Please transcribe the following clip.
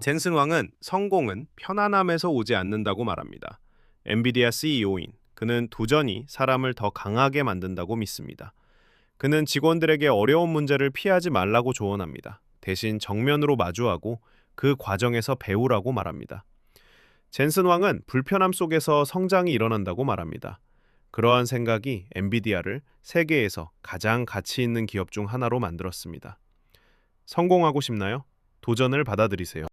젠슨 왕은 성공은 편안함에서 오지 않는다고 말합니다. 엔비디아 CEO인 그는 도전이 사람을 더 강하게 만든다고 믿습니다. 그는 직원들에게 어려운 문제를 피하지 말라고 조언합니다. 대신 정면으로 마주하고 그 과정에서 배우라고 말합니다. 젠슨 왕은 불편함 속에서 성장이 일어난다고 말합니다. 그러한 생각이 엔비디아를 세계에서 가장 가치 있는 기업 중 하나로 만들었습니다. 성공하고 싶나요? 도전을 받아들이세요.